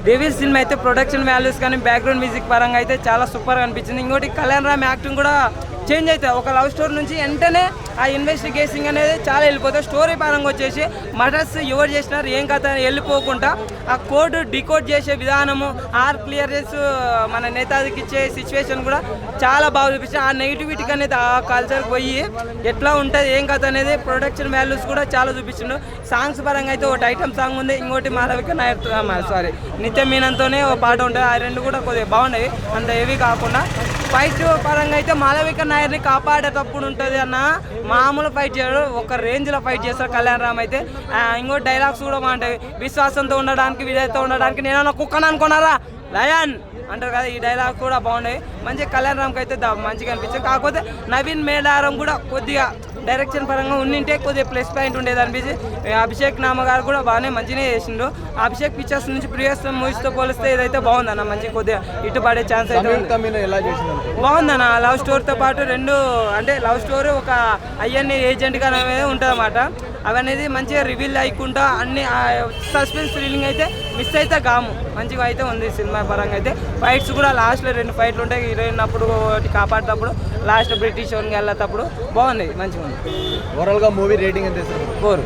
Devil cinema అయితే production values కానీ background music పరంగా అయితే చాలా సూపర్గా అనిపించింది. ఇంకోటి కళ్యాణ్ రామ్ యాక్టింగ్ కూడా చేంజ్ అవుతుంది. ఒక లవ్ స్టోరీ నుంచి వెంటనే ఆ ఇన్వెస్టిగేషన్ అనేది చాలా వెళ్ళిపోతుంది. స్టోరీ పరంగా వచ్చేసి మర్డర్స్ ఎవరు చేసినారు ఏం కథ వెళ్ళిపోకుండా ఆ కోడ్ డికోడ్ చేసే విధానము, ఆర్ క్లియరెన్స్, మన నేతాజీకి ఇచ్చే సిచ్యువేషన్ కూడా చాలా బాగా చూపించింది. ఆ నెగిటివిటీకి అనేది ఆ కల్చర్కి పోయి ఎట్లా ఉంటుంది ఏం కథ అనేది ప్రొడక్షన్ వాల్యూస్ కూడా చాలా చూపించిండు. సాంగ్స్ పరంగా అయితే ఒకటి ఐటమ్ సాంగ్ ఉంది, ఇంకోటి మాలవిక నాయర్ నిత్య మీనంతోనే ఒక పాట ఉంటుంది. ఆ రెండు కూడా కొద్దిగా బాగున్నాయి, అంత హెవీ కాకుండా. ఫైట్ పరంగా అయితే మాలవిక నాయర్ని కాపాడేటప్పుడు ఉంటుంది అన్న, మామూలు ఫైట్ చేయడు, ఒక రేంజ్లో ఫైట్ చేస్తాడు కళ్యాణ్ రామ్ అయితే. ఇంకో డైలాగ్స్ కూడా బాగుంటాయి. విశ్వాసంతో ఉండడానికి, విధేయతో ఉండడానికి నేను కుక్కను అనుకున్నారా లయన్ అంటారు కదా, ఈ డైలాగ్ కూడా బాగున్నాయి. మంచిగా కళ్యాణ్ రామ్కి అయితే మంచిగా అనిపించింది. కాకపోతే నవీన్ మేడారం కూడా కొద్దిగా డైరెక్షన్ పరంగా ఉండింటే కొద్దిగా ప్లస్ పాయింట్ ఉండేది అనిపించి. అభిషేక్ నామ గారు కూడా బాగానే మంచిగానే చేసిండు. అభిషేక్ పిక్చర్స్ నుంచి ప్రీవియస్ మూవీస్తో పోలిస్తే ఇదైతే బాగుందన్న, మంచిగా కొద్దిగా ఇటు పడే ఛాన్స్ అయితే బాగుందన్న. లవ్ స్టోరీతో పాటు రెండు అంటే లవ్ స్టోరీ ఒక ఐఎన్ఏ ఏజెంట్గా ఉంటుంది అన్నమాట. అవనేది మంచిగా రివీల్ అయ్యకుండా అన్ని సస్పెన్స్ ఫీలింగ్ అయితే మిస్ అయితే కాము, మంచిగా అయితే ఉంది సినిమా పరంగా అయితే. ఫైట్స్ కూడా లాస్ట్లో 2 ఫైట్లు ఉంటాయి. హీరోయిన్ అప్పుడు ఒకటి కాపాడేటప్పుడు, లాస్ట్ బ్రిటిష్ ఓన్కి వెళ్ళేటప్పుడు బాగుంది, మంచిగా ఉంది. ఓవరాల్గా మూవీ రేటింగ్ ఎంత? 4.